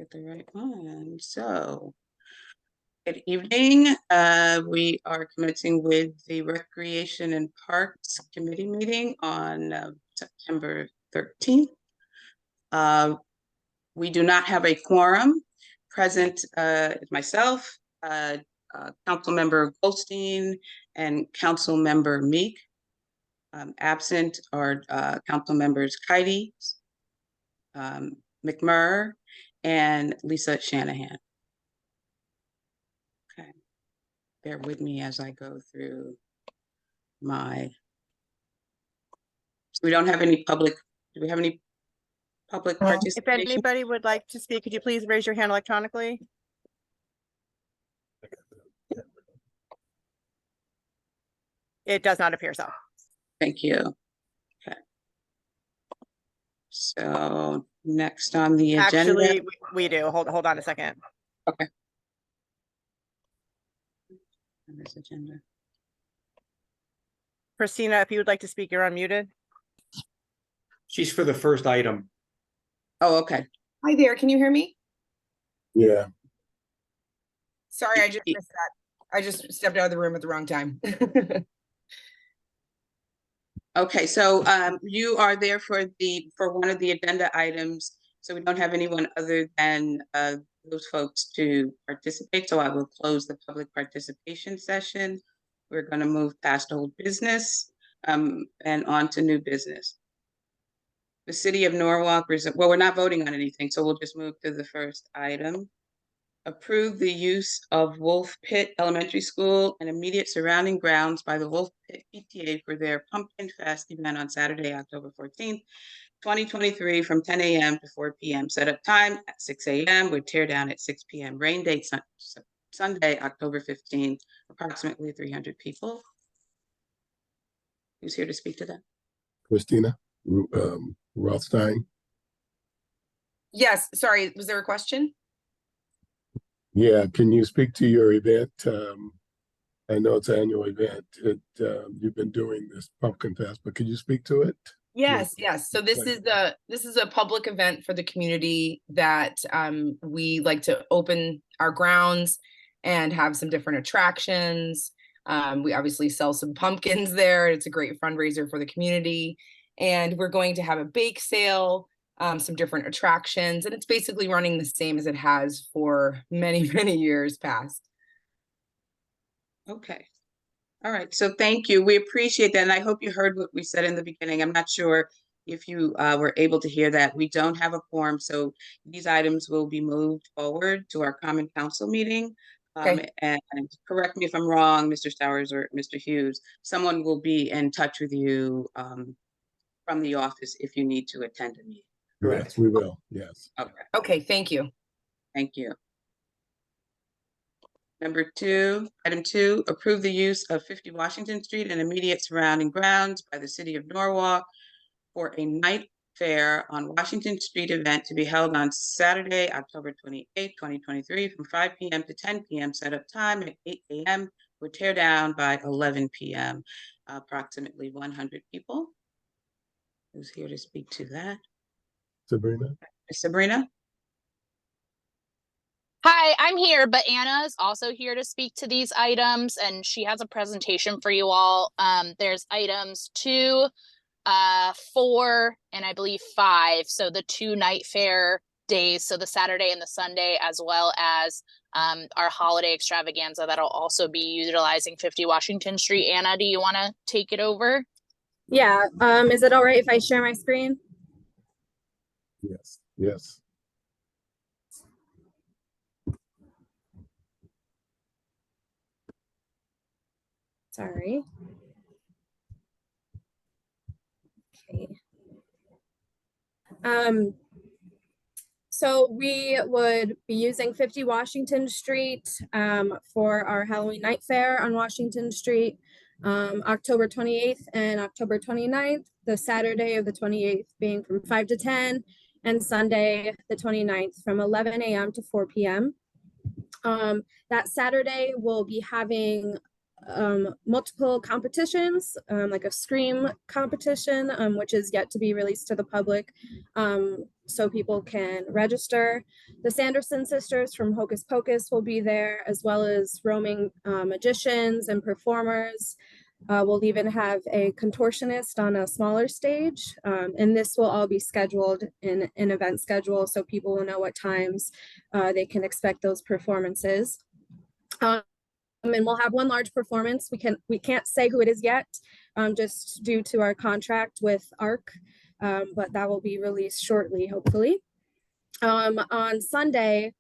Get the right one. So, good evening. We are commencing with the Recreation and Parks Committee meeting on September 13th. We do not have a quorum. Present myself, Councilmember Goldstein, and Councilmember Meek. Absent are Council Members Heidi, McMurr, and Lisa Shanahan. Okay, bear with me as I go through my. We don't have any public. Do we have any public participation? If anybody would like to speak, could you please raise your hand electronically? It does not appear so. Thank you. Okay. So next on the agenda. Actually, we do. Hold on a second. Okay. On this agenda. Christina, if you would like to speak, you're unmuted. She's for the first item. Oh, okay. Hi there, can you hear me? Yeah. Sorry, I just missed that. I just stepped out of the room at the wrong time. Okay, so you are there for one of the agenda items. So we don't have anyone other than those folks to participate. So I will close the public participation session. We're going to move past old business and on to new business. The City of Norwalk, well, we're not voting on anything, so we'll just move to the first item. Approve the use of Wolf Pit Elementary School and immediate surrounding grounds by the Wolf Pit PTA for their Pumpkin Fest event on Saturday, October 14th, 2023 from 10 a.m. to 4 p.m. Setup time at 6 a.m. with tear down at 6 p.m. Rain date Sunday, October 15th, approximately 300 people. Who's here to speak to that? Christina Rothstein. Yes, sorry, was there a question? Yeah, can you speak to your event? I know it's an annual event. You've been doing this Pumpkin Fest, but could you speak to it? Yes. So this is a public event for the community that we like to open our grounds and have some different attractions. We obviously sell some pumpkins there. It's a great fundraiser for the community. And we're going to have a bake sale, some different attractions, and it's basically running the same as it has for many, many years past. Okay. All right. So thank you. We appreciate that. And I hope you heard what we said in the beginning. I'm not sure if you were able to hear that. We don't have a quorum, so these items will be moved forward to our Common Council meeting. Okay. And correct me if I'm wrong, Mr. Stowers or Mr. Hughes, someone will be in touch with you from the office if you need to attend a meeting. Yes, we will. Yes. Okay, thank you. Thank you. Number two, item 2, approve the use of 50 Washington Street and immediate surrounding grounds by the City of Norwalk for a night fair on Washington Street event to be held on Saturday, October 28, 2023 from 5 p.m. to 10 p.m. Setup time at 8 a.m. with tear down by 11 p.m. Approximately 100 people. Who's here to speak to that? Sabrina. Sabrina? Hi, I'm here, but Anna is also here to speak to these items, and she has a presentation for you all. There's items 2, 4, and I believe 5. So the 2 night fair days, so the Saturday and the Sunday, as well as our holiday extravaganza that'll also be utilizing 50 Washington Street. Anna, do you want to take it over? Yeah. Is it all right if I share my screen? Yes. Yes. Sorry. Okay. So we would be using 50 Washington Street for our Halloween night fair on Washington Street, October 28th and October 29th, the Saturday of the 28th being from 5 to 10, and Sunday the 29th from 11 a.m. to 4 p.m. That Saturday we'll be having multiple competitions, like a Scream competition, which is yet to be released to the public. so people can register. The Sanderson sisters from Hocus Pocus will be there, as well as roaming magicians and performers. We'll even have a contortionist on a smaller stage, and this will all be scheduled in an event schedule, so people will know what times they can expect those performances. And we'll have one large performance. We can't say who it is yet, just due to our contract with ARC, but that will be released shortly, hopefully. On Sunday,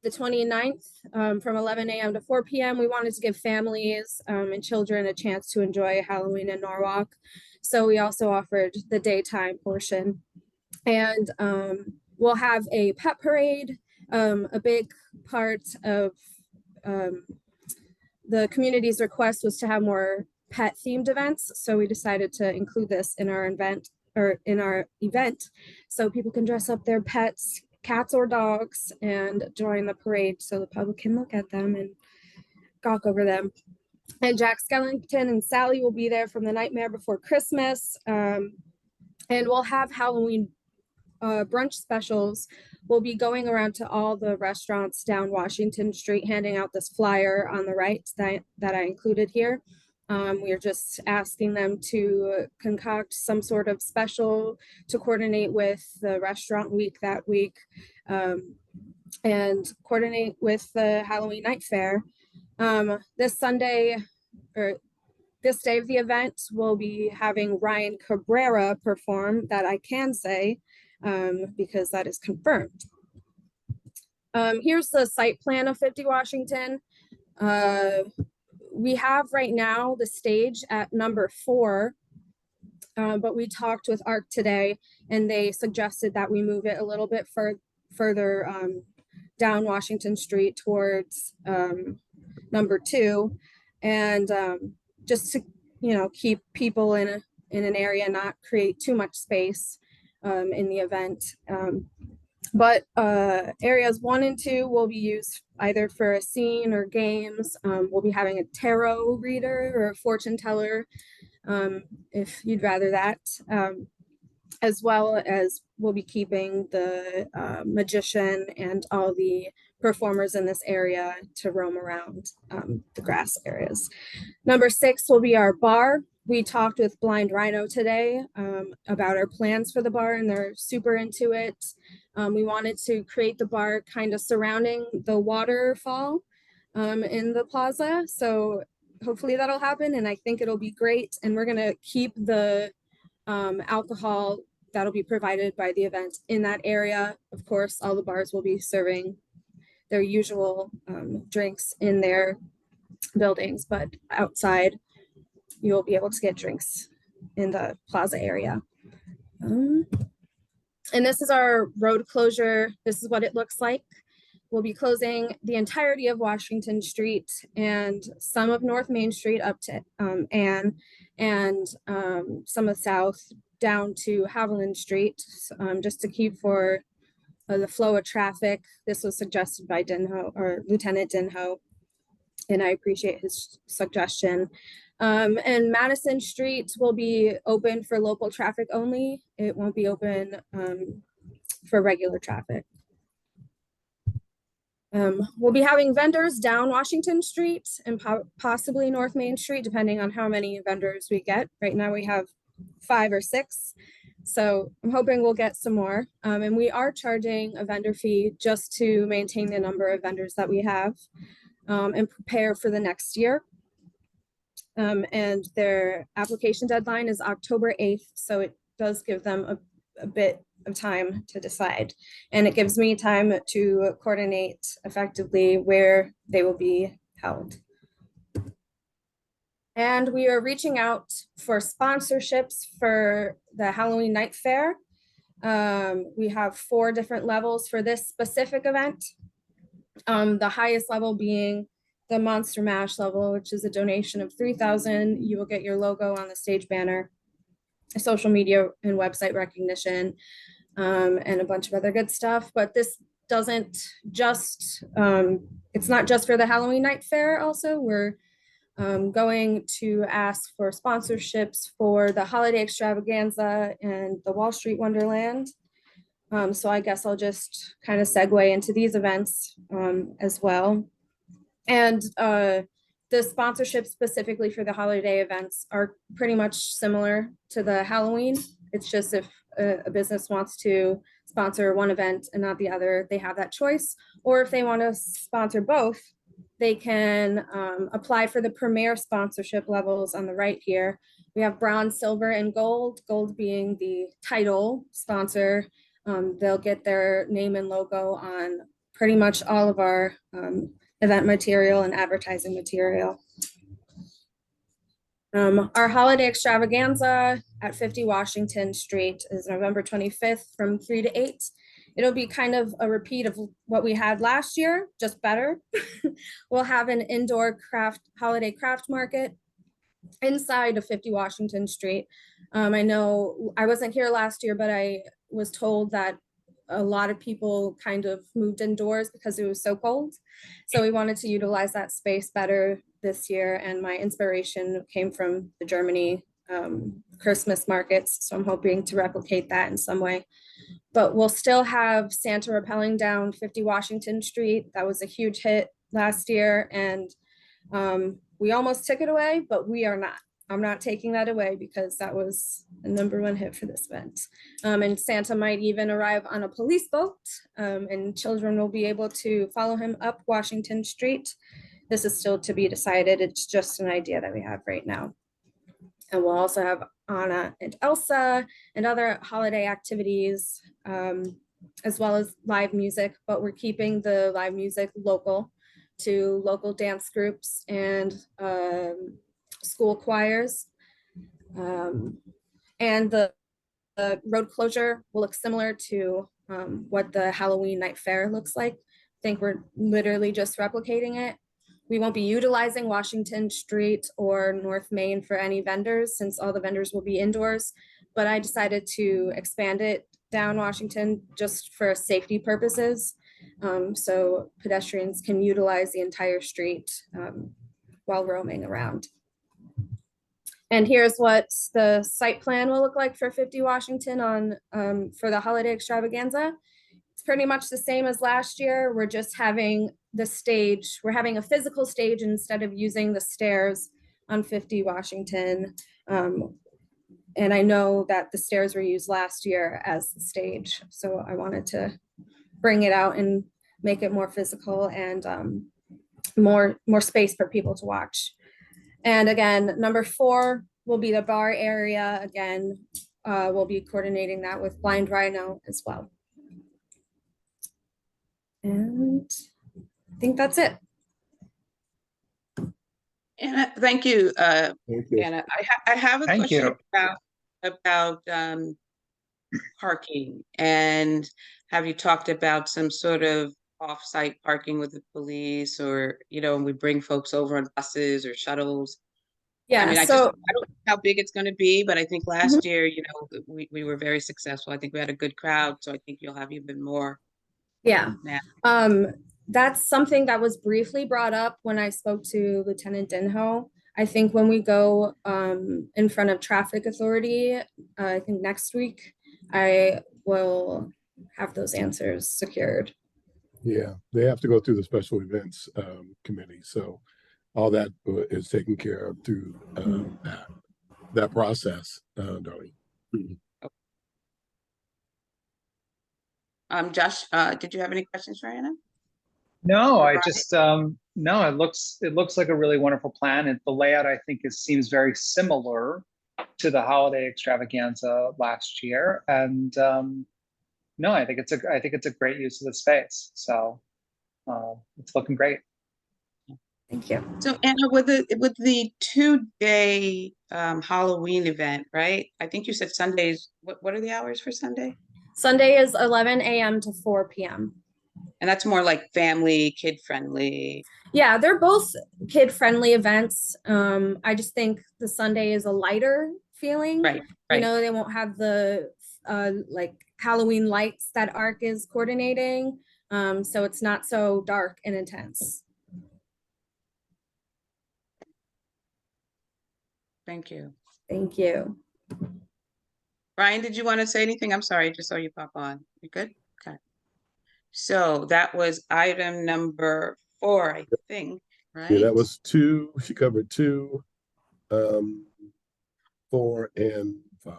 the 29th, from 11 a.m. to 4 p.m., we wanted to give families and children a chance to enjoy Halloween in Norwalk. So we also offered the daytime portion. And we'll have a pet parade. A big part of the community's request was to have more pet themed events. So we decided to include this in our event, so people can dress up their pets, cats or dogs, and join the parade so the public can look at them and gawk over them. And Jack Skellington and Sally will be there from the Nightmare Before Christmas. And we'll have Halloween brunch specials. We'll be going around to all the restaurants down Washington Street, handing out this flyer on the right that I included here. We are just asking them to concoct some sort of special to coordinate with the restaurant week that week, and coordinate with the Halloween Night Fair. This Sunday, or this day of the event, we'll be having Ryan Cabrera perform. That I can say, because that is confirmed. Here's the site plan of 50 Washington. We have right now the stage at number 4, but we talked with ARC today and they suggested that we move it a little bit further down Washington Street towards number 2, and just to, keep people in an area, not create too much space in the event. But areas 1 and 2 will be used either for a scene or games. We'll be having a tarot reader or a fortune teller, if you'd rather that, as well as we'll be keeping the magician and all the performers in this area to roam around the grass areas. Number 6 will be our bar. We talked with Blind Rhino today about our plans for the bar, and they're super into it. We wanted to create the bar kind of surrounding the waterfall in the plaza. So hopefully that'll happen, and I think it'll be great. And we're gonna keep the alcohol that'll be provided by the event in that area. Of course, all the bars will be serving their usual drinks in their buildings, but outside you'll be able to get drinks in the plaza area. And this is our road closure. This is what it looks like. We'll be closing the entirety of Washington Street and some of North Main Street up to Ann, and some of South down to Haviland Street, just to keep for the flow of traffic. This was suggested by Lieutenant Dinho, and I appreciate his suggestion. And Madison Street will be open for local traffic only. It won't be open for regular traffic. We'll be having vendors down Washington Street and possibly North Main Street, depending on how many vendors we get. Right now we have 5 or 6. So I'm hoping we'll get some more. And we are charging a vendor fee just to maintain the number of vendors that we have and prepare for the next year. And their application deadline is October 8th. So it does give them a bit of time to decide. And it gives me time to coordinate effectively where they will be held. And we are reaching out for sponsorships for the Halloween Night Fair. We have 4 different levels for this specific event. The highest level being the Monster Mash level, which is a donation of $3,000. You will get your logo on the stage banner, social media and website recognition, and a bunch of other good stuff. But this doesn't just, it's not just for the Halloween Night Fair. Also, we're going to ask for sponsorships for the Holiday Extravaganza and the Wall Street Wonderland. So I guess I'll just kind of segue into these events as well. And the sponsorships specifically for the holiday events are pretty much similar to the Halloween. It's just if a business wants to sponsor one event and not the other, they have that choice. Or if they want to sponsor both, they can apply for the premier sponsorship levels on the right here. We have bronze, silver, and gold, gold being the title sponsor. They'll get their name and logo on pretty much all of our event material and advertising material. Our holiday extravaganza at 50 Washington Street is November 25th from 3 to 8. It'll be kind of a repeat of what we had last year, just better. We'll have an indoor holiday craft market inside of 50 Washington Street. I know I wasn't here last year, but I was told that a lot of people kind of moved indoors because it was so cold. So we wanted to utilize that space better this year. And my inspiration came from the Germany Christmas markets. So I'm hoping to replicate that in some way. But we'll still have Santa rappelling down 50 Washington Street. That was a huge hit last year. And we almost took it away, but we are not. I'm not taking that away because that was the #1 hit for this event. And Santa might even arrive on a police boat, and children will be able to follow him up Washington Street. This is still to be decided. It's just an idea that we have right now. And we'll also have Anna and Elsa and other holiday activities, as well as live music, but we're keeping the live music local to local dance groups and school choirs. And the road closure will look similar to what the Halloween night fair looks like. I think we're literally just replicating it. We won't be utilizing Washington Street or North Main for any vendors since all the vendors will be indoors, but I decided to expand it down Washington just for safety purposes. So pedestrians can utilize the entire street while roaming around. And here's what the site plan will look like for 50 Washington on for the holiday extravaganza. It's pretty much the same as last year. We're just having the stage. We're having a physical stage instead of using the stairs on 50 Washington. And I know that the stairs were used last year as the stage. So I wanted to bring it out and make it more physical and more space for people to watch. And again, #4 will be the bar area. Again, we'll be coordinating that with Blind Rhino as well. And I think that's it. Anna, thank you, Thank you. Anna. I have a Thank question you. about parking. And have you talked about some sort of off-site parking with the police, or, you know, we bring folks over on buses or shuttles? Yeah, I mean, I so don't know how big it's going to be, but I think last year, you know, we were very successful. I think we had a good crowd, so I think you'll have even more. yeah, now. that's something that was briefly brought up when I spoke to Lieutenant Dinho. I think when we go in front of traffic authority, I think next week, I will have those answers secured. Yeah, they have to go through the special events committee. So all that is taken care of through that process, Darlene. Josh, did you have any questions for Anna? No, Or I Brian? just no, it looks like a really wonderful plan, and the layout I think seems very similar to the holiday extravaganza last year. And no, I think it's a great use of the space. So it's looking great. Thank you. So Anna, with the 2-day Halloween event, right? I think you said Sundays. What are the hours for Sunday? Sunday is 11 a.m. to 4 p.m. And that's more like family, kid friendly. Yeah, they're both kid-friendly events. I just think the Sunday is a lighter feeling. Right, You right. know, they won't have the like Halloween lights that ARC is coordinating. So it's not so dark and intense. Thank you. Thank you. Brian, did you want to say anything? I'm sorry, I just saw you pop on. You good? Okay. So that was item number 4, I think, right? Yeah, that was 2. She covered 2, 4 and 5.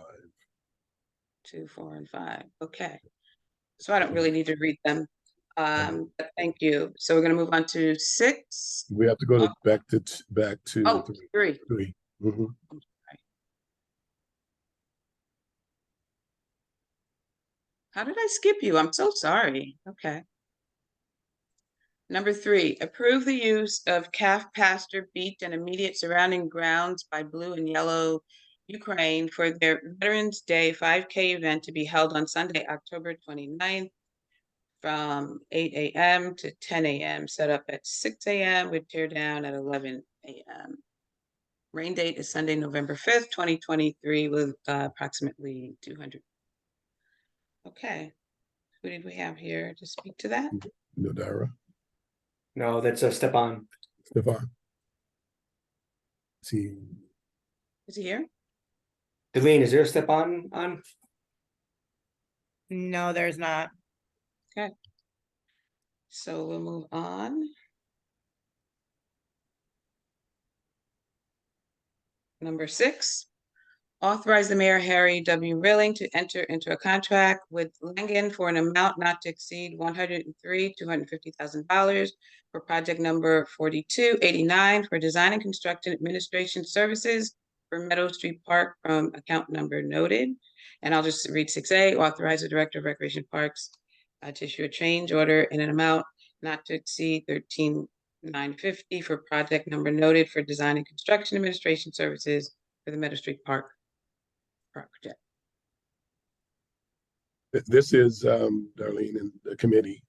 2, 4, and 5. Okay. So I don't really need to read them. But thank you. So we're gonna move on to 6. We have to go to back to Oh, 3. 3. 3. Mhm. How did I skip you? I'm so sorry. Okay. Number 3, approve the use of Calf Pasture Beach and immediate surrounding grounds by Blue and Yellow Ukraine for their Veterans Day 5K event to be held on Sunday, October 29th from 8 a.m. to 10 a.m. Set up at 6 a.m. with tear down at 11 a.m. Rain date is Sunday, November 5th, 2023 with approximately 200. Okay. Who did we have here to speak to that? Nodara, No, that's a Stepan. Stefan. See, Is he here? Delene, is there a Stepan on? No, there's not. Okay. So we'll move on. Number 6, authorize the mayor, Harry W. Rilling, to enter into a contract with Langen for an amount not to exceed $103,250,000 for project number 4289 for design and construction administration services for Meadow Street Park from account number noted. And I'll just read 6A, authorize the director of recreation parks to issue a change order in an amount not to exceed $13,950 for project number noted for design and construction administration services for the Meadow Street Park project. this is Darlene and the committee.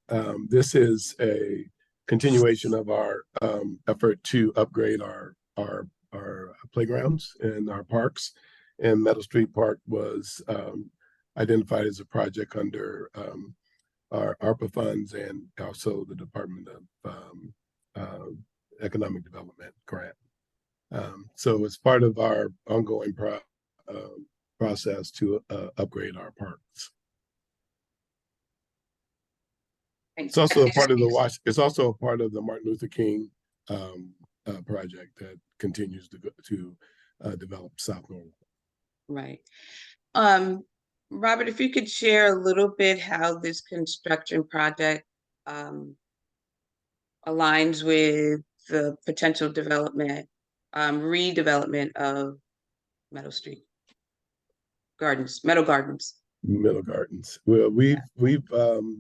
This is a continuation of our effort to upgrade our playgrounds and our parks. And Meadow Street Park was identified as a project under our ARPA funds and also the Department of Economic Development grant. So it's part of our ongoing process to upgrade our parks. It's also a part of it's also a part of the Martin Luther King project that continues to develop South Norwalk. Right. Robert, if you could share a little bit how this construction project aligns with the potential development, redevelopment of Meadow Street Gardens, Meadow Gardens. Meadow Gardens. Well, we've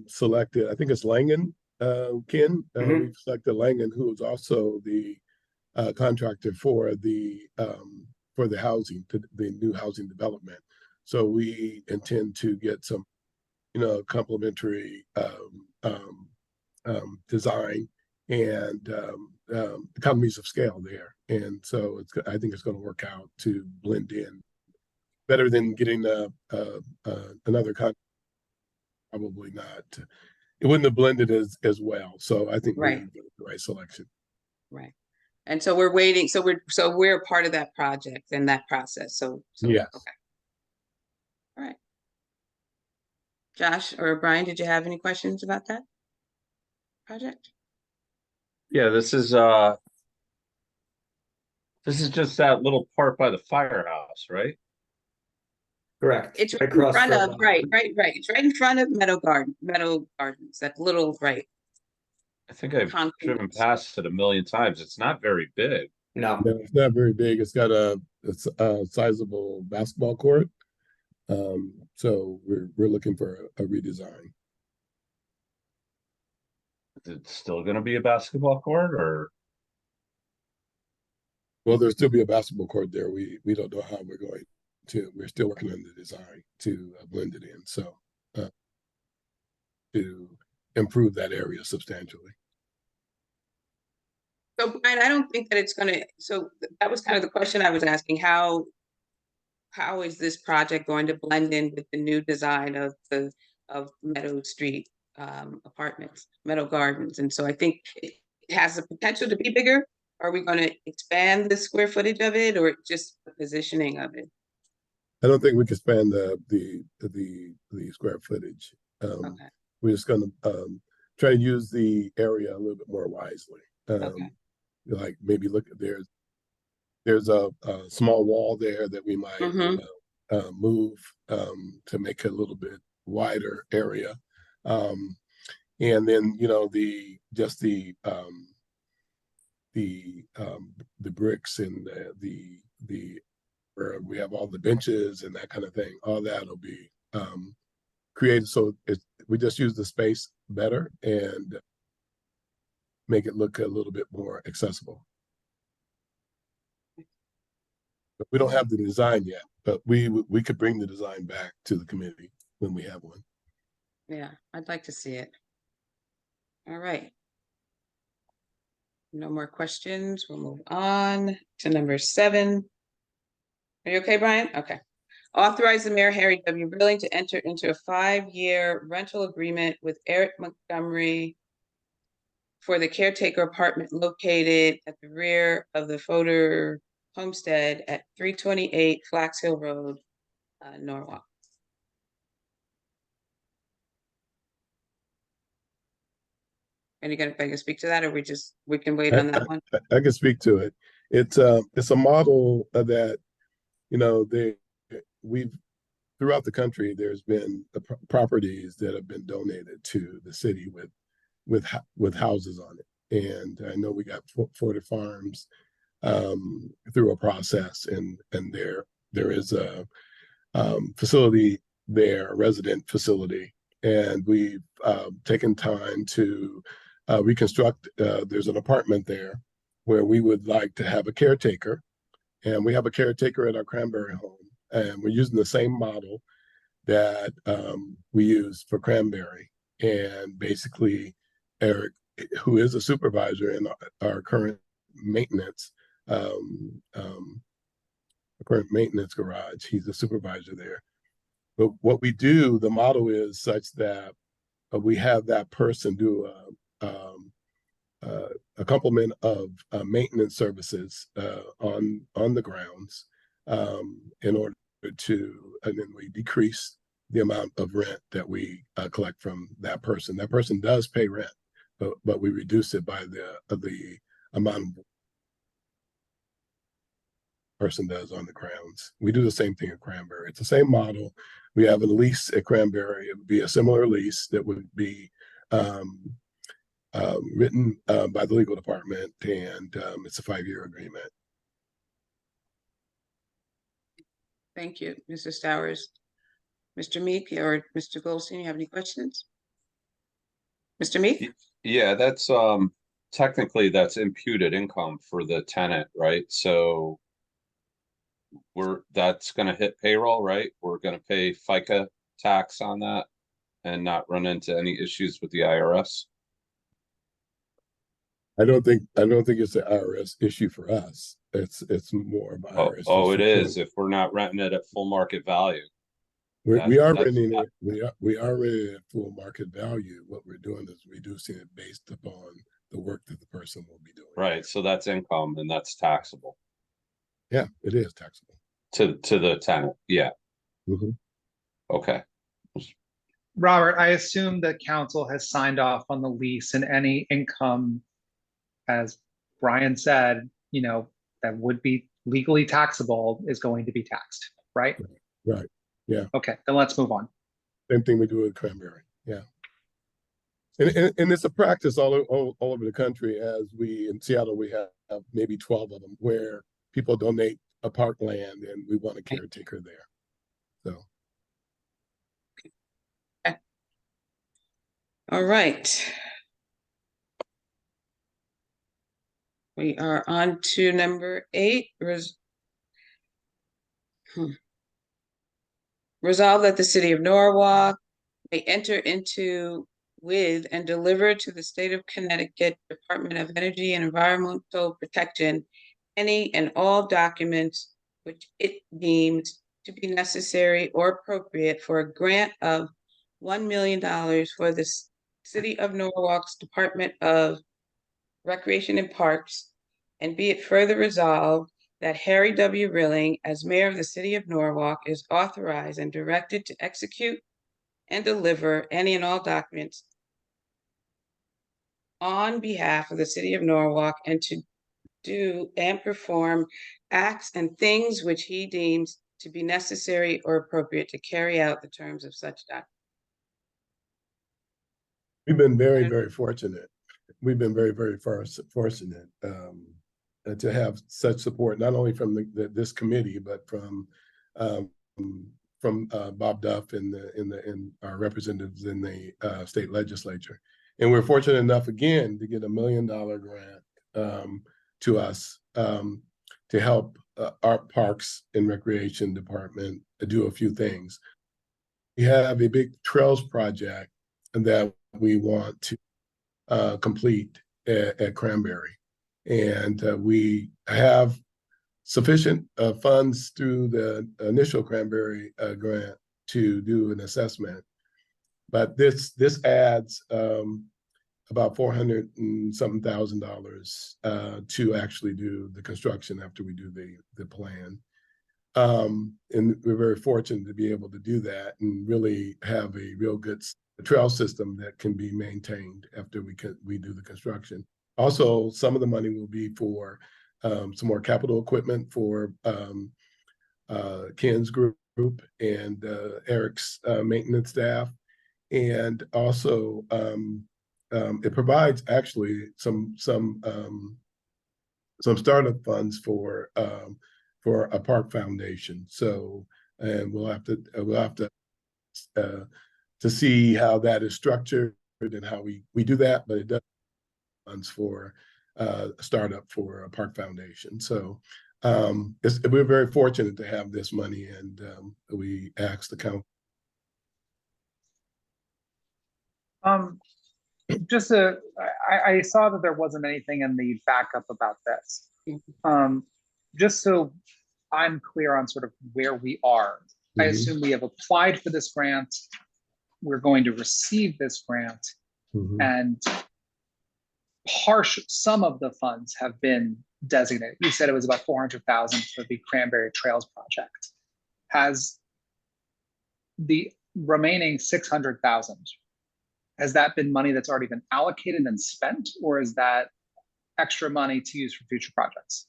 selected, I think it's Langen, Ken. We've selected Langen, who is also the contractor for the housing, the new housing development. So we intend to get some, complementary design and economies of scale there. And so I think it's going to work out to blend in better than getting another contract. Probably not. It wouldn't have blended as well. So I think we did the right selection. Right. And so we're waiting. So we're part of that project and that process. So yes. Okay. All right. Josh or Brian, did you have any questions about that project? Yeah, this is just that little part by the firehouse, right? Correct. It's right in front of, right. It's right in front of Meadow Gardens, that little, right. I think I've driven past it a million times. It's not very big. No. No, it's not very big. It's got a sizable basketball court. So we're looking for a redesign. Is it still going to be a basketball court, or? Well, there'll still be a basketball court there. We don't know how we're going to. We're still working on the design to blend it in. So to improve that area substantially. So Brian, I don't think that it's going to. So that was kind of the question I was asking. How is this project going to blend in with the new design of Meadow Street apartments, Meadow Gardens? And so I think it has the potential to be bigger. Are we going to expand the square footage of it, or just the positioning of it? I don't think we can span the square footage. Okay, We're just gonna try to use the area a little bit more wisely. okay, Like maybe look at there's a small wall there that we might Mhm. move to make it a little bit wider area. And then, you know, the bricks and the where we have all the benches and that kind of thing, all that'll be created so we just use the space better and make it look a little bit more accessible. But we don't have the design yet, but we could bring the design back to the committee when we have one. yeah, I'd like to see it. All right. No more questions. We'll move on to number 7. Are you okay, Brian? Okay. Authorize the mayor, Harry W. Brilling, to enter into a 5-year rental agreement with Eric Montgomery for the caretaker apartment located at the rear of the Fodor Homestead at 328 Flax Hill Road, Norwalk. And you're gonna speak to that, or we can wait on that one? I can speak to it. It's a model that, you know, we've throughout the country, there's been properties that have been donated to the city with houses on it. And I know we got Fodor Farms through a process, and there is a facility there, a resident facility, and we've taken time to reconstruct. There's an apartment there where we would like to have a caretaker, and we have a caretaker at our Cranberry home, and we're using the same model that we use for Cranberry. And basically, Eric, who is a supervisor in our current maintenance garage, he's a supervisor there. But what we do, the model is such that we have that person do a complement of maintenance services on the grounds in order to, and then we decrease the amount of rent that we collect from that person. That person does pay rent, but we reduce it by the amount of person does on the grounds. We do the same thing at Cranberry. It's the same model. We have a lease at Cranberry. It would be a similar lease that would be written by the legal department, and it's a 5-year agreement. Thank you, Mr. Stowers. Mr. Meek or Mr. Goldstein, you have any questions? Mr. Meek? Yeah, that's technically that's imputed income for the tenant, right? So that's gonna hit payroll, right? We're gonna pay FICA tax on that and not run into any issues with the IRS. I don't think it's an IRS issue for us. It's more of an IRS. Oh, it is if we're not renting it at full market value. We are renting it. We are renting it at full market value. What we're doing is reducing it based upon the work that the person will be doing. Right, so that's income and that's taxable. Yeah, it is taxable to the tenant. Yeah. Mm-hmm. Okay. Robert, I assume that council has signed off on the lease, and any income, as Brian said, you know, that would be legally taxable is going to be taxed, right? Right. Yeah. Okay, then let's move on. Same thing we do with Cranberry. Yeah. And it's a practice all over the country. As in Seattle, we have maybe 12 of them where people donate a park land and we want a caretaker there. So. Okay. All right. We are on to number 8. Resolve that the city of Norwalk may enter into with and deliver to the state of Connecticut Department of Energy and Environmental Protection any and all documents which it deems to be necessary or appropriate for a grant of $1 million for the city of Norwalk's Department of Recreation and Parks, and be it further resolved that Harry W. Rilling, as mayor of the city of Norwalk, is authorized and directed to execute and deliver any and all documents on behalf of the city of Norwalk and to do and perform acts and things which he deems to be necessary or appropriate to carry out the terms of such document. We've been very, very fortunate. We've been very, very fortunate to have such support, not only from this committee, but from Bob Duff and our representatives in the state legislature. And we're fortunate enough again to get $1 million grant to us to help our Parks and Recreation Department do a few things. We have a big trails project that we want to complete at Cranberry. And we have sufficient funds through the initial Cranberry grant to do an assessment. But this adds about $400 and something thousand to actually do the construction after we do the plan. And we're very fortunate to be able to do that and really have a real good trail system that can be maintained after we do the construction. Also, some of the money will be for some more capital equipment for Ken's group and Eric's maintenance staff. And also, it provides actually some startup funds for a park foundation. So, and we'll have to see how that is structured and how we do that, but it does funds for a startup for a park foundation. So we're very fortunate to have this money, and we asked the council. I saw that there wasn't anything in the backup about this. Just so I'm clear on sort of where we are, I assume we have applied for this grant, we're going to receive this grant, and some of the funds have been designated. You said it was about $400,000 for the Cranberry Trails project. Has the remaining $600,000, has that been money that's already been allocated and spent, or is that extra money to use for future projects?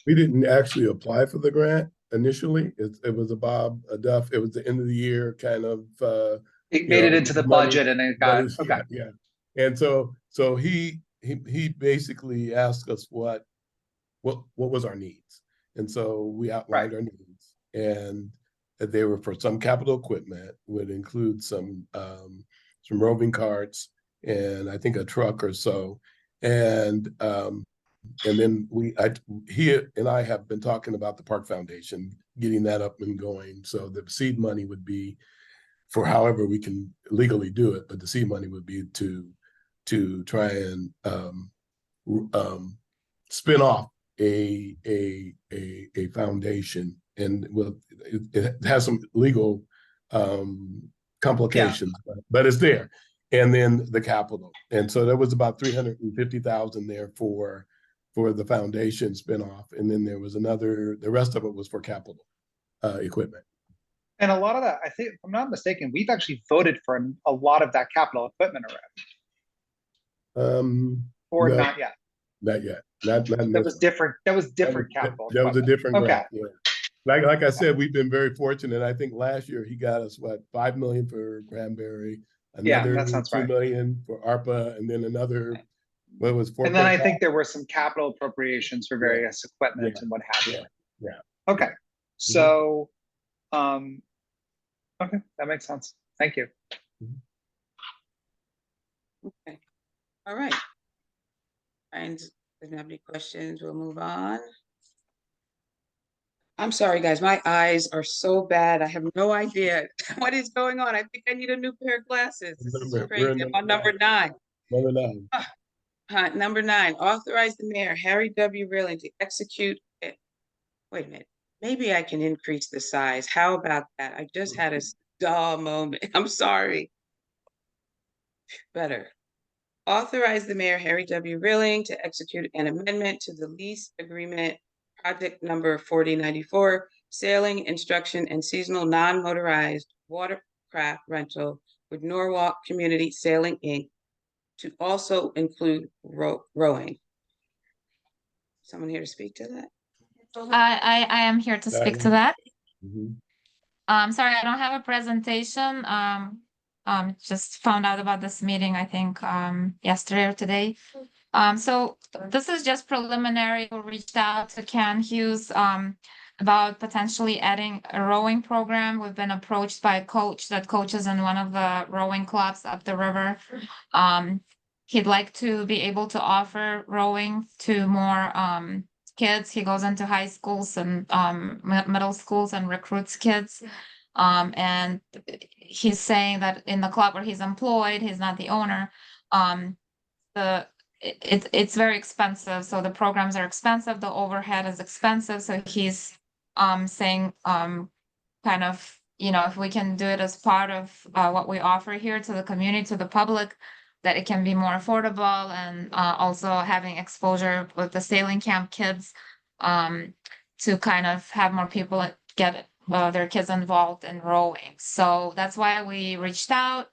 We didn't actually apply for the grant initially. It was a Bob Duff. It was the end of the year kind of. It made it into the budget, and it got okay. Yeah. And so he basically asked us what was our needs, and so we outlined our needs, and they were for some capital equipment, would include some roving carts and I think a truck or so, and then he and I have been talking about the park foundation, getting that up and going. So the seed money would be for however we can legally do it, but the seed money would be to try and spin off a foundation, and it has some legal complications, but it's there. And then the capital, and so there was about $350,000 there for the foundation spinoff, and then there was the rest of it was for capital equipment. And a lot of that, I think, if I'm not mistaken, we've actually voted for a lot of that capital equipment already. Or no, not yet. Not yet. Not that was different. That was different capital. That was a different grant. Okay. Yeah. Like I said, we've been very fortunate. I think last year he got us $5 million for Cranberry, another that sounds $2 million for ARPA, and then another what was 4. And then I think there were some capital appropriations for various equipment and what have you. Yeah. Okay. So, okay, that makes sense. Thank you. Okay. All right. And doesn't have any questions. We'll move on. I'm sorry, guys. My eyes are so bad. I have no idea what is going on. I think I need a new pair of glasses. This is crazy. I'm on number 9. Number 9. Number 9, authorize the mayor, Harry W. Rilling, to execute it. Wait a minute. Maybe I can increase the size. How about that? I just had a dull moment. I'm sorry. Better. authorize the mayor, Harry W. Rilling, to execute an amendment to the lease agreement, project number 4094, sailing, instruction, and seasonal non-motorized watercraft rental with Norwalk Community Sailing, Inc., to also include rowing. Someone here to speak to that? I am here to speak to Second. that. Mhm. Sorry, I don't have a presentation. Just found out about this meeting, I think, yesterday or today. So this is just preliminary. We reached out to Ken Hughes, about potentially adding a rowing program. We've been approached by a coach that coaches in one of the rowing clubs up the river. He'd like to be able to offer rowing to more, kids. He goes into high schools and middle schools and recruits kids. And he's saying that in the club where he's employed, he's not the owner. It's very expensive. So the programs are expensive. The overhead is expensive. So he's saying kind of, if we can do it as part of what we offer here to the community, to the public, that it can be more affordable, and also having exposure with the sailing camp kids, to kind of have more people get their kids involved in rowing. So that's why we reached out.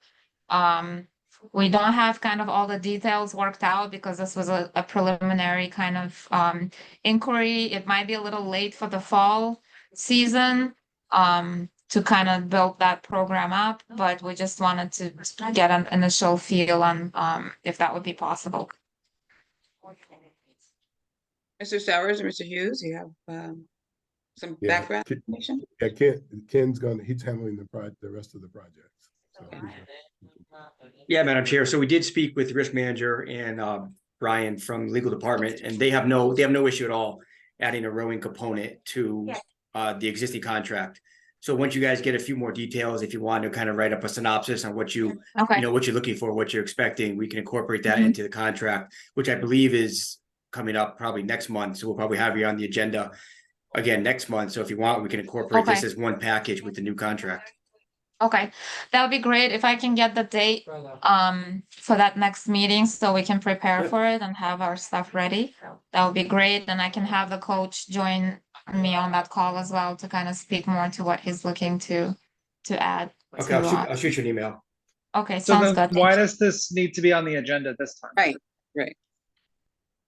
We don't have kind of all the details worked out because this was a preliminary kind of inquiry. It might be a little late for the fall season to kind of build that program up, but we just wanted to get an initial feel on if that would be possible. Mr. Sowers or Mr. Hughes, you have some Yeah, background information? Yeah, he's handling the rest of the projects. So Yeah, Madam Chair. So we did speak with the risk manager and Brian from the legal department, and they have no issue at all adding a rowing component to the existing contract. So once you guys get a few more details, if you want to kind of write up a synopsis on what you Okay. what you're looking for, what you're expecting, we can incorporate that Mhm. into the contract, which I believe is coming up probably next month. So we'll probably have you on the agenda again next month. So if you want, we can incorporate this Okay. as one package with the new contract. Okay, that would be great if I can get the date for that next meeting so we can prepare for it and have our stuff ready. That would be great, and I can have the coach join me on that call as well to kind of speak more to what he's looking to add. Okay, to, I'll shoot you an email. Okay, So sounds then good. why does this need to be on the agenda this time? Right.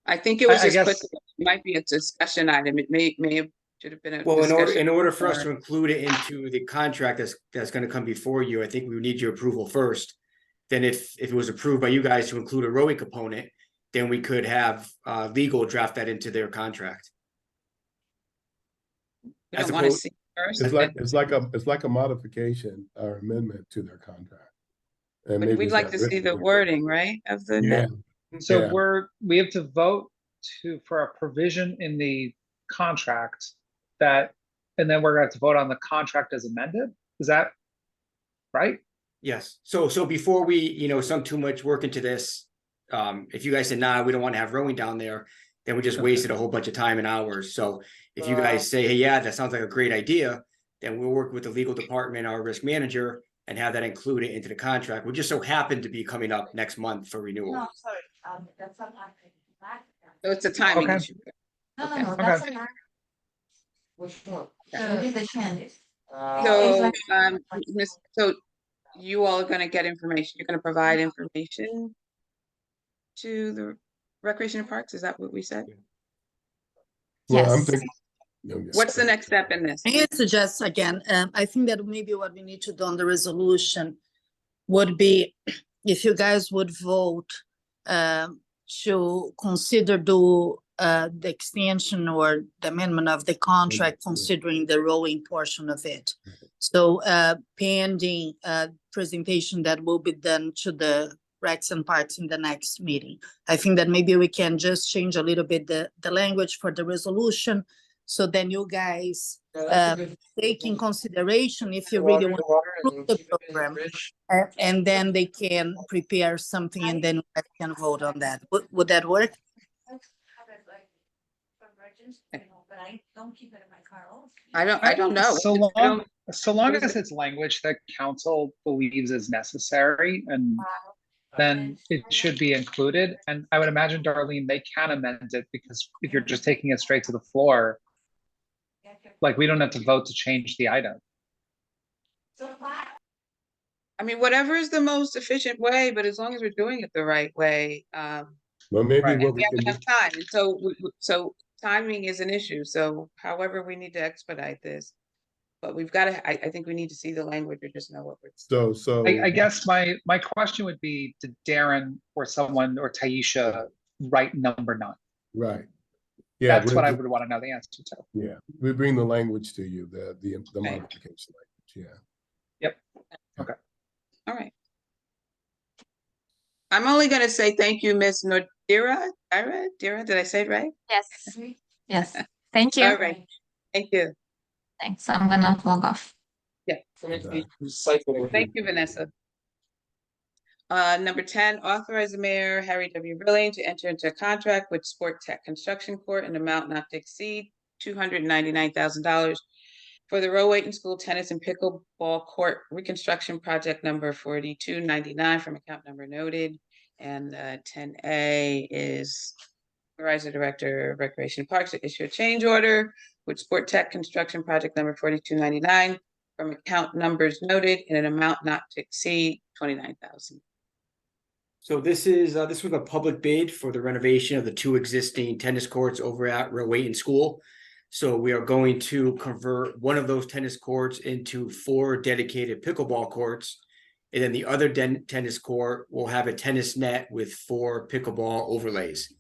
I think it was I just guess- put, it might be a discussion item. It may have, should have been a Well, discussion. in order for us or- to include it into the contract that's gonna come before you, I think we would need your approval first. Then if it was approved by you guys to include a rowing component, then we could have legal draft that into their contract. You as don't want to opposed- see it first. It's like a modification or amendment to their contract. And But maybe we'd it's like not to see written the there. wording, right, of the. Yeah, So Yeah. we have to vote for a provision in the contract that, and then we're going to have to vote on the contract as amended. Is that right? Yes, so before we, sunk too much work into this, if you guys said, nah, we don't want to have rowing down there, then we just wasted a whole bunch of time and hours. So if you guys say, hey, yeah, that sounds like a great idea, then we'll work with the legal department, our risk manager, and have that included into the contract. We just so happen to be coming up next month for renewal. So it's a timing Okay. issue. Okay. that's Okay. So, so you all are gonna get information, you're gonna provide information to the Recreation and Parks, is that what we said? well, I'm Yes. thinking. What's the next step in this? May I suggest again, I think that maybe what we need to do on the resolution would be if you guys would vote to consider the extension or the amendment of the contract, considering the rowing portion of it. So pending presentation that will be done to the Recs and Parks in the next meeting. I think that maybe we can just change a little bit the language for the resolution. So then you guys take in consideration if you really want to approve the program. And then they can prepare something and then I can vote on that. Would that work? I don't know. So long as it's language that council believes is necessary and then it should be included. And I would imagine, Darlene, they can amend it, because if you're just taking it straight to the floor, like, we don't have to vote to change the item. I mean, whatever is the most efficient way, but as long as we're doing it the right way, Well, maybe Right. what we we have can do, enough time, and so, so timing is an issue, so however we need to expedite this. But we've got to, I think we need to see the language or just know what we're. so. I guess my question would be, did Darren or someone or Taisha write number 9? Right. Yeah. That's what I would want to know the answer to. Yeah, we bring the language to you, the Okay. modification language, yeah. All right. I'm only gonna say thank you, Miss Nodira. Dira, did I say it right? Yes. Yes. Thank you. All right. Thank you. Thanks. I'm gonna log off. Yeah. Thank you, Vanessa. Number 10, authorize the mayor, Harry W. Rilling, to enter into a contract with Sport Tech Construction Court in amount not to exceed $299,000 for the Roe Waiton School Tennis and Pickleball Court Reconstruction Project number 4299 from account number noted. And 10A is authorize the Director of Recreation Parks to issue a change order with Sport Tech Construction Project number 4299 from account numbers noted in an amount not to exceed $29,000. So this was a public bid for the renovation of the 2 existing tennis courts over at Rowayton School. So we are going to convert one of those tennis courts into 4 dedicated pickleball courts. And then the other tennis court will have a tennis net with 4 pickleball overlays.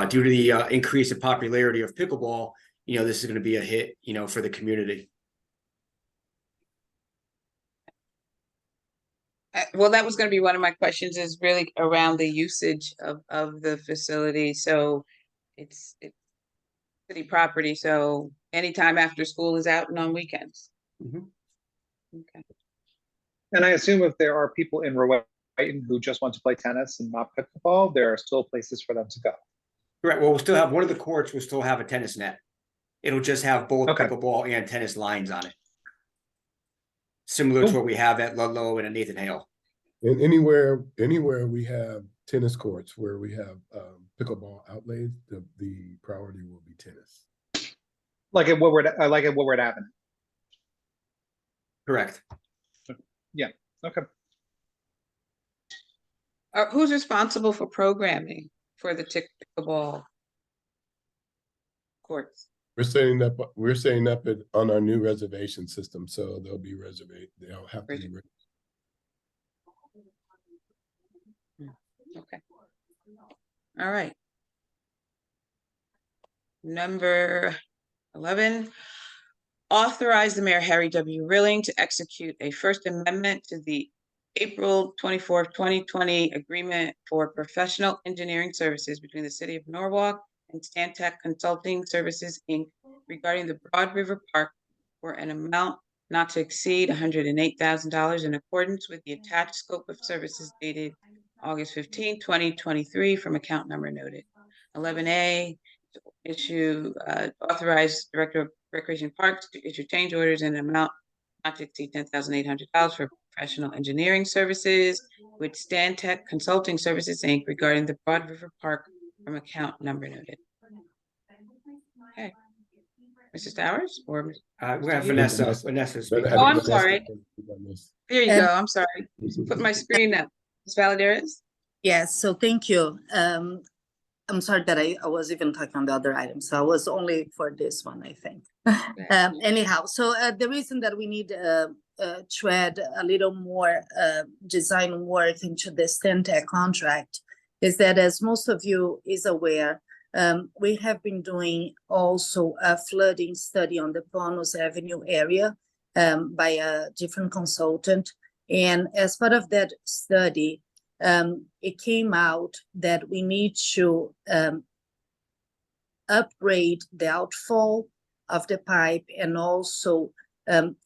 Due to the increase in popularity of pickleball, this is going to be a hit, for the community. Well, that was going to be one of my questions, is really around the usage of the facility. So it's city property, so anytime after school is out and on weekends. Mhm. Okay. And I assume if there are people in Rowayton who just want to play tennis and not pickleball, there are still places for them to go. Correct. Well, we'll still have one of the courts will still have a tennis net. It'll just have both Okay. pickleball and tennis lines on it. Similar to Cool. what we have at Ludlow and at Nathan Hale. And anywhere we have tennis courts where we have pickleball outlays, the priority will be tennis. Like at Woodward Avenue. Correct. Okay. Who's responsible for programming for the pickleball courts? We're setting up it on our new reservation system, so they'll be they'll have to be. Okay. All right. Number 11, authorize the mayor, Harry W. Rilling, to execute a First Amendment to the April 24th, 2020 agreement for professional engineering services between the city of Norwalk and Stantec Consulting Services, Inc. regarding the Broad River Park for an amount not to exceed $108,000 in accordance with the attached scope of services dated August 15, 2023 from account number noted. 11A, issue, authorize Director of Recreation Parks to issue change orders in an amount not to exceed $10,800 for professional engineering services with Stantec Consulting Services, Inc. regarding the Broad River Park from account number noted. Okay. Mrs. Towers or? We have Mr. Vanessa. Hughes? Vanessa speaking. Oh, I'm sorry. There you go. I'm sorry. Put my screen up. Ms. Valadares? Yes, so thank you. I'm sorry that I was even talking on the other items. So I was only for this one, I think. Anyhow, so the reason that we need to add a little more design work into the Stantec contract is that, as most of you is aware, we have been doing also a flooding study on the Bonus Avenue area by a different consultant. And as part of that study, it came out that we need to upgrade the outfall of the pipe and also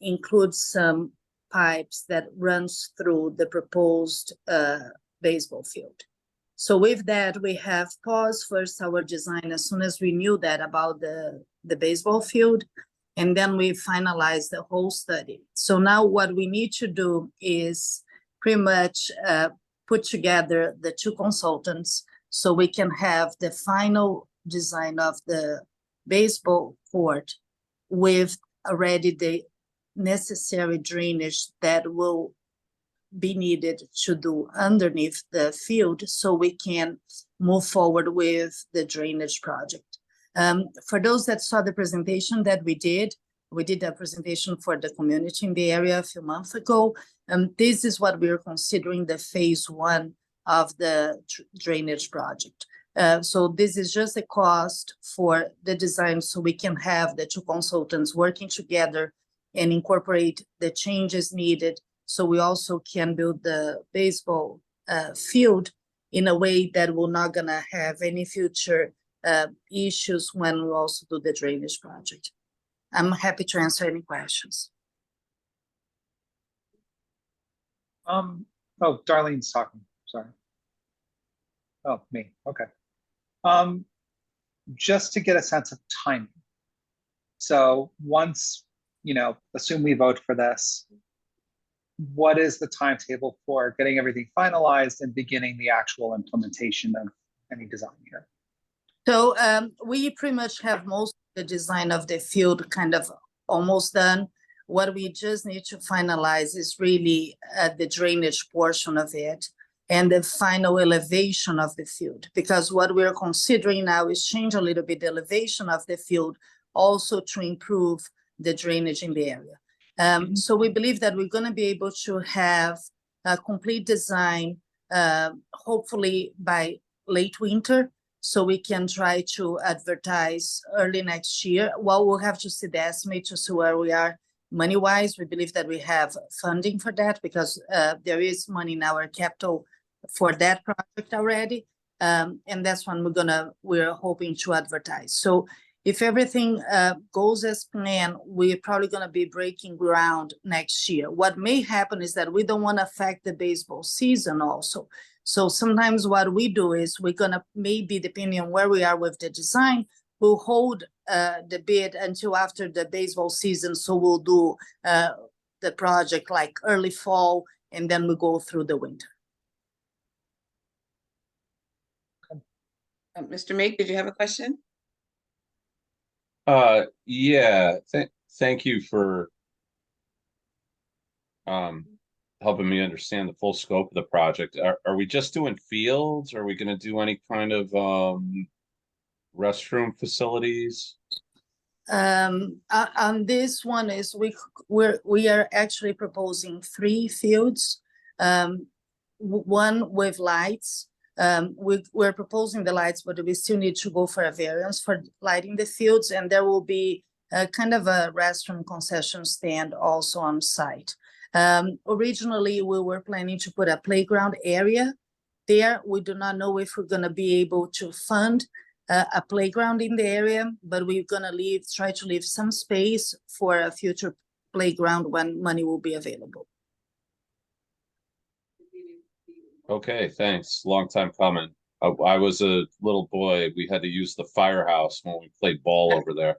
include some pipes that runs through the proposed baseball field. So with that, we have paused first our design as soon as we knew that about the baseball field, and then we finalized the whole study. So now what we need to do is pretty much put together the two consultants so we can have the final design of the baseball court with already the necessary drainage that will be needed to do underneath the field so we can move forward with the drainage project. For those that saw the presentation that we did a presentation for the community in the area a few months ago. This is what we're considering the phase one of the drainage project. So this is just a cost for the design so we can have the two consultants working together and incorporate the changes needed so we also can build the baseball field in a way that we're not gonna have any future issues when we also do the drainage project. I'm happy to answer any questions. Oh, Darlene's talking, sorry. Oh, me, okay. Just to get a sense of timing. So once, assume we vote for this, what is the timetable for getting everything finalized and beginning the actual implementation of any design here? So we pretty much have most of the design of the field kind of almost done. What we just need to finalize is really the drainage portion of it and the final elevation of the field. Because what we're considering now is change a little bit the elevation of the field also to improve the drainage in the area. So we believe that we're gonna be able to have a complete design, hopefully by late winter, so we can try to advertise early next year. Well, we'll have to see the estimate to see where we are money-wise. We believe that we have funding for that because there is money in our capital for that project already. And that's when we're hoping to advertise. So if everything goes as planned, we're probably gonna be breaking ground next year. What may happen is that we don't wanna affect the baseball season also. So sometimes what we do is we're gonna maybe, depending on where we are with the design, we'll hold the bid until after the baseball season. So we'll do the project like early fall and then we go through the winter. Mr. Meek, did you have a question? Yeah, thank you for helping me understand the full scope of the project. Are we just doing fields? Are we gonna do any kind of restroom facilities? On this one is we are actually proposing 3 fields. One with lights. We're proposing the lights, but we still need to go for a variance for lighting the fields, and there will be a kind of a restroom concession stand also on site. Originally, we were planning to put a playground area there. We do not know if we're gonna be able to fund a playground in the area, but we're gonna try to leave some space for a future playground when money will be available. Okay, thanks. Long time coming. I was a little boy. We had to use the firehouse when we played ball over there.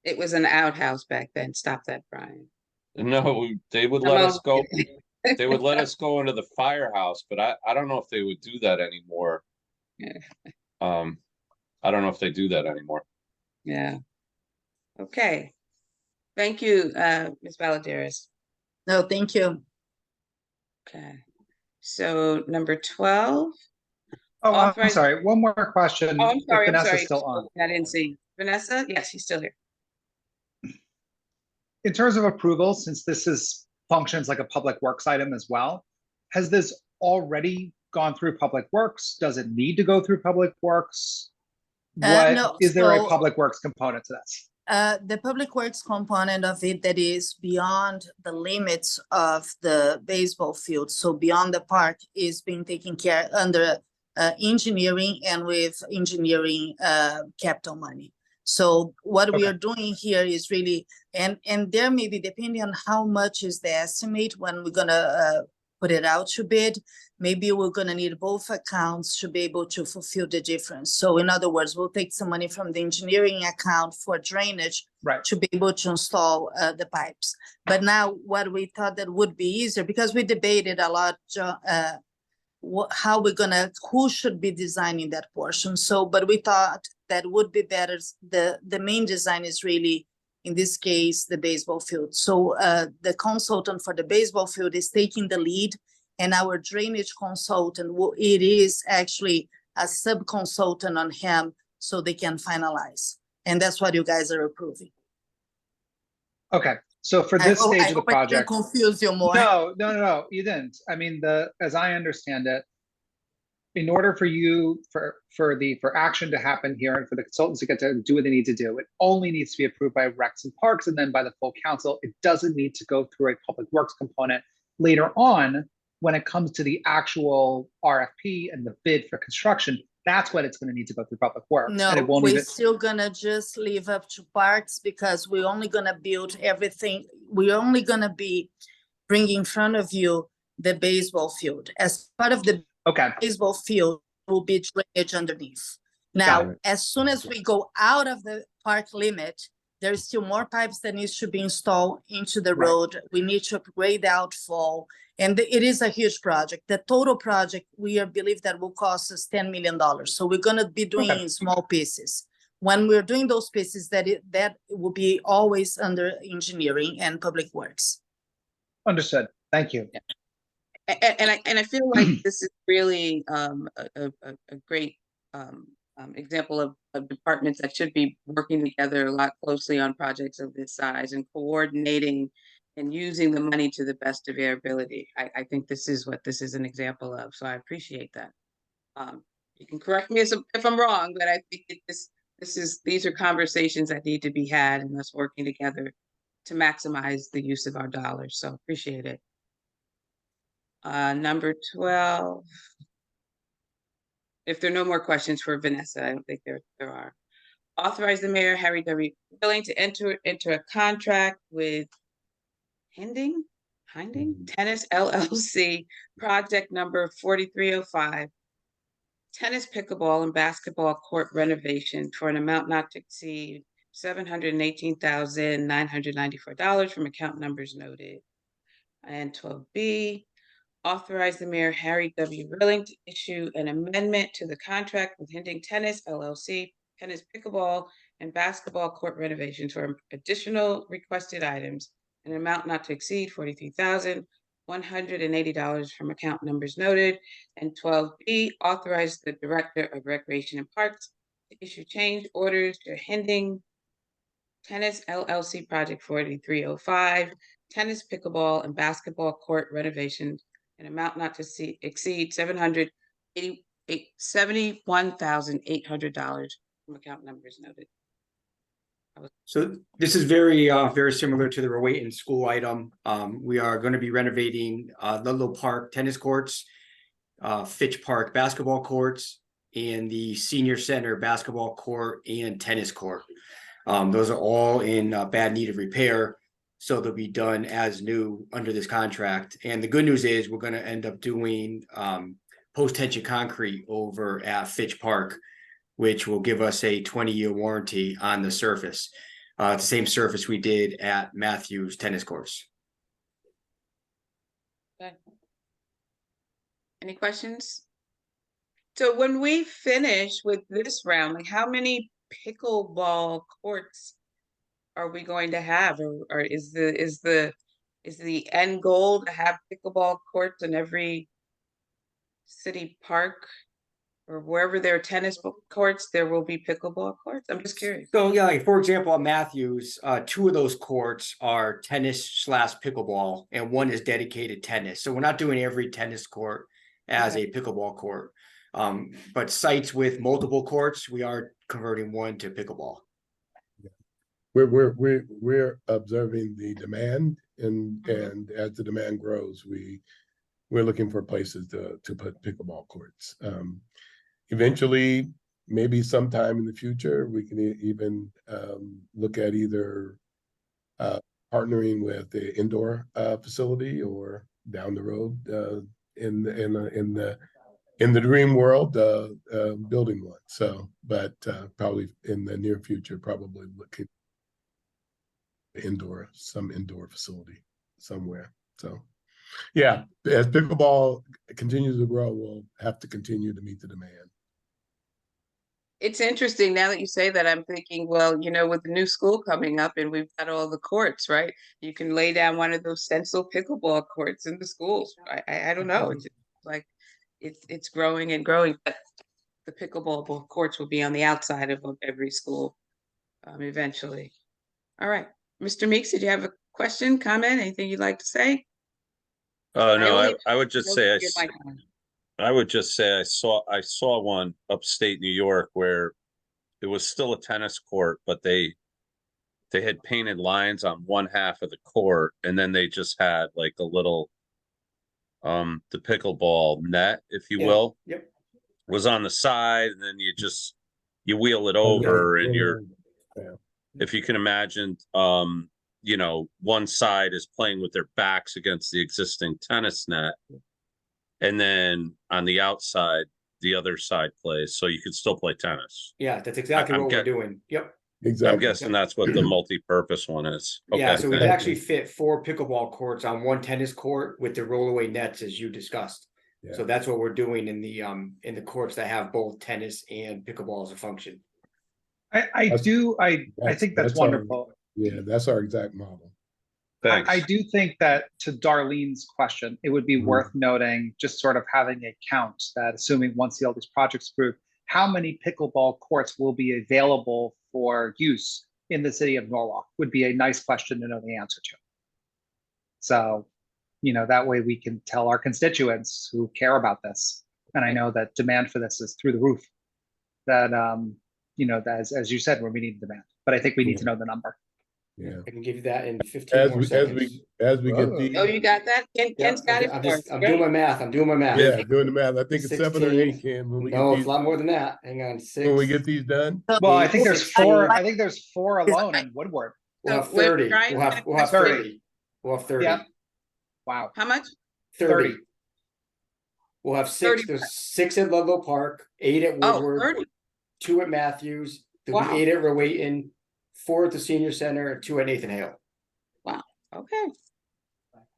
It was an outhouse back then. Stop that, Brian. No, they would let us go. They would let us go into the firehouse, but I don't know if they would do that anymore. Yeah. I don't know if they do that anymore. Yeah. Okay. Thank you, Ms. Valadares. No, thank you. Okay. So number 12. Oh, I'm Authorize- sorry, one more question. Oh, I'm if sorry, I'm Vanessa's sorry. still on. I didn't see. Vanessa? Yes, she's still here. In terms of approval, since this functions like a public works item as well, has this already gone through Public Works? Does it need to go through Public Works? No, Is there a so- Public Works component to this? The public works component of it that is beyond the limits of the baseball field, so beyond the park, is being taken care under engineering and with engineering capital money. So what we Okay. are doing here is really, and there may be, depending on how much is the estimate when we're gonna put it out to bid, maybe we're gonna need both accounts to be able to fulfill the difference. So in other words, we'll take some money from the engineering account for drainage Right. to be able to install the pipes. But now what we thought that would be easier, because we debated a lot, how we're gonna, who should be designing that portion. So, but we thought that would be better. The main design is really, in this case, the baseball field. So the consultant for the baseball field is taking the lead, and our drainage consultant, it is actually a sub-consultant on him, so they can finalize. And that's what you guys are approving. Okay, so for I this hope- I stage of the hope I didn't project. confuse you more. No, you didn't. I mean, as I understand it, in order for you, for action to happen here and for the consultants to get to do what they need to do, it only needs to be approved by Recs and Parks and then by the full council. It doesn't need to go through a public works component later on when it comes to the actual RFP and the bid for construction. That's when it's going to need to go through public works. No, and it won't we're even. still gonna just leave up to parks because we're only gonna build everything. We're only gonna be bringing in front of you the baseball field. As part of the Okay, baseball field will be drainage underneath. Now, it. as soon as we go out of the park limit, there's still more pipes that needs to be installed into the Right. road. We need to upgrade the outfall. And it is a huge project. The total project, believe that will cost us $10 million. So we're gonna be doing Okay. small pieces. When we're doing those pieces, that will be always under engineering and public works. understood. Thank you. And I feel like this is really a great example of departments that should be working together a lot closely on projects of this size and coordinating and using the money to the best of their ability. I think this is what this is an example of, so I appreciate that. You can correct me if I'm wrong, but I think these are conversations that need to be had and us working together to maximize the use of our dollars, so appreciate it. Number 12. If there are no more questions for Vanessa, I don't think there are. Authorize the mayor, Harry W. Willing to enter into a contract with Hinding Tennis LLC, project number 4305. Tennis, pickleball, and basketball court renovation for an amount not to exceed $718,994 from account numbers noted. And 12B. Authorize the mayor, Harry W. Rilling, to issue an amendment to the contract with Hinding Tennis LLC, tennis, pickleball, and basketball court renovations for additional requested items, an amount not to exceed $43,180 from account numbers noted. And 12B, authorize the Director of Recreation and Parks to issue change orders to Hinding Tennis LLC Project 4305, tennis, pickleball, and basketball court renovations, an amount not to exceed $71,800 from account numbers noted. So this is very similar to the Rowayton School item. We are going to be renovating Ludlow Park tennis courts, Fitch Park basketball courts, and the senior center basketball court and tennis court. Those are all in bad need of repair, so they'll be done as new under this contract. And the good news is we're going to end up doing post-tension concrete over at Fitch Park, which will give us a 20-year warranty on the surface. The same surface we did at Matthews tennis courts. Okay. Any questions? So when we finish with this round, like how many pickleball courts are we going to have? Or is the end goal to have pickleball courts in every city park? Or wherever there are tennis courts, there will be pickleball courts? I'm just curious. So yeah, like for example, at Matthews, 2 of those courts are tennis/pickleball, and 1 is dedicated tennis. So we're not doing every tennis court as a pickleball court. But sites with multiple courts, we are converting 1 to pickleball. We're observing the demand, and as the demand grows, we're looking for places to put pickleball courts. Eventually, maybe sometime in the future, we can even look at either partnering with the indoor facility, or down the road, in the dream world, building one. So, but probably in the near future, probably looking some indoor facility somewhere. So, yeah, as pickleball continues to grow, we'll have to continue to meet the demand. It's interesting now that you say that. I'm thinking, well, you know, with the new school coming up and we've got all the courts, right? You can lay down one of those stencil pickleball courts in the schools. I don't know. It's like it's growing and growing, but the pickleball courts will be on the outside of every school eventually. All right, Mr. Meeks, did you have a question, comment, anything you'd like to say? No, I would just say, Your mic on. I would just say I saw one upstate New York where it was still a tennis court, but they had painted lines on one half of the court, and then they just had like a little the pickleball net, if you will, Yep. was on the side, and then you wheel it over, and if you can imagine, you know, one side is playing with their backs against the existing tennis net, and then on the outside, the other side plays, so you can still play tennis. Yeah, that's exactly I'm what we're doing. Yep. Exactly. I'm guessing that's what the multi-purpose one is. Yeah, Okay, so we've thank you. actually fit 4 pickleball courts on one tennis court with the rollaway nets, as you discussed. Yeah. So that's what we're doing in the courts that have both tennis and pickleball as a function. I think that's our- wonderful. Yeah, that's our exact model. Thanks. I do think that, to Darlene's question, it would be Mhm. worth noting, just sort of having a count, that assuming once all these projects approved, how many pickleball courts will be available for use in the city of Norwalk would be a nice question to know the answer to. So, you know, that way we can tell our constituents who care about this, and I know that demand for this is through the roof, that, you know, that as you said, we're meeting demand, but I think we need to know the number. Yeah. I can give you that in 15 more seconds. As we get these. Oh, you got that? Ken's got it. I'm for us. I'm Great. doing my math. I'm doing my math. Yeah, doing the math. I think it's 7 or 8, 16. Ken, when we No, get it's a these, lot more than that. Hang on, 6. when we get these done. Well, I think there's 4. 16. I think there's 4 alone in Woodward. We'll have So we're 30. trying We'll to have 30. 30. We'll have 30. Yeah. Wow. How much? 30. We'll have 6. 30. There's 6 at Ludlow Park, 8 at Oh, Woodward, 30. 2 at Matthews, there'll Wow. be 8 at Rowayton, 4 at the senior center, and 2 at Nathan Hale. Okay.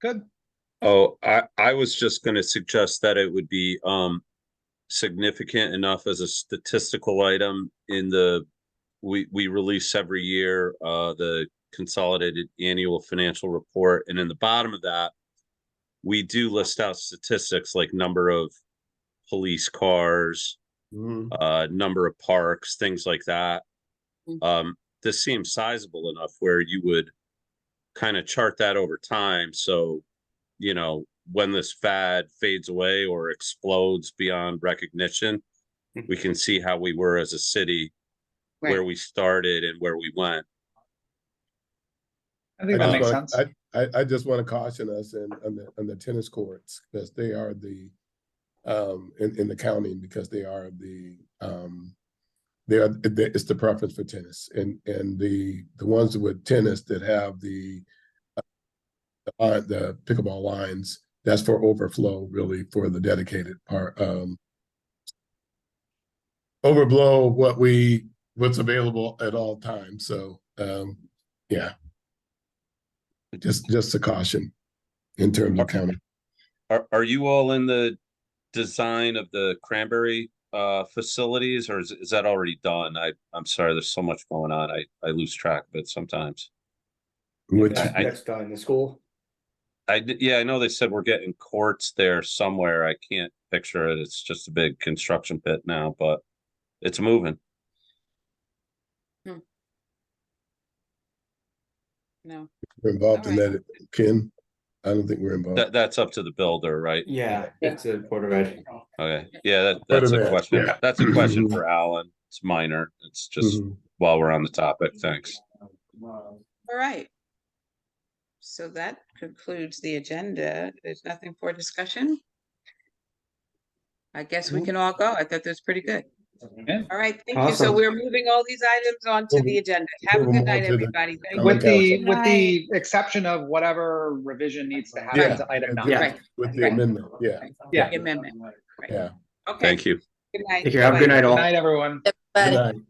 Good. Oh, I was just gonna suggest that it would be significant enough as a statistical item in we release every year the consolidated annual financial report, and in the bottom of that we do list out statistics like number of police cars, number of parks, things like that. This seems sizable enough where you would kind of chart that over time, so you know, when this fad fades away or explodes beyond recognition, we can see how we were as a city, where Right. we started and where we went. I think that makes sense. I just want to caution us on the tennis courts, because they are the in the county, because they are it's the preference for tennis, and the ones with tennis that have the pickleball lines, that's for overflow, really, for the dedicated part. Overflow what's available at all times. So yeah, just a caution in terms of counting. Are you all in the design of the Cranberry facilities, or is that already done? I'm sorry, there's so much going on. I lose track of it sometimes. Which That's done in the school. Yeah, I know they said we're getting courts there somewhere. I can't picture it. It's just a big construction pit now, but it's moving. No. we're involved in All that, Ken? I don't think we're involved. That's up to the builder, right? Yeah, it's a Board of Ed. Okay, yeah, that's a Ed, question. yeah. That's a question for Alan. It's minor. It's just Mhm. while we're on the topic. Thanks. All right. So that concludes the agenda. There's nothing for discussion. I guess we can all go. I thought that was pretty good. All right, thank you. So Awesome. we're moving all these items onto the agenda. Have a Move 'em good on night, to the- everybody. Thank you. With the, Good with the exception of whatever revision needs to happen Yeah. to item Yeah. 9. Right. With the Right. amendment, yeah, Yeah. The amendment. Right. yeah. Okay. Thank you. Good night. Take care. Have a good Bye-bye. night, all. Good night, everyone. Good Everybody. night.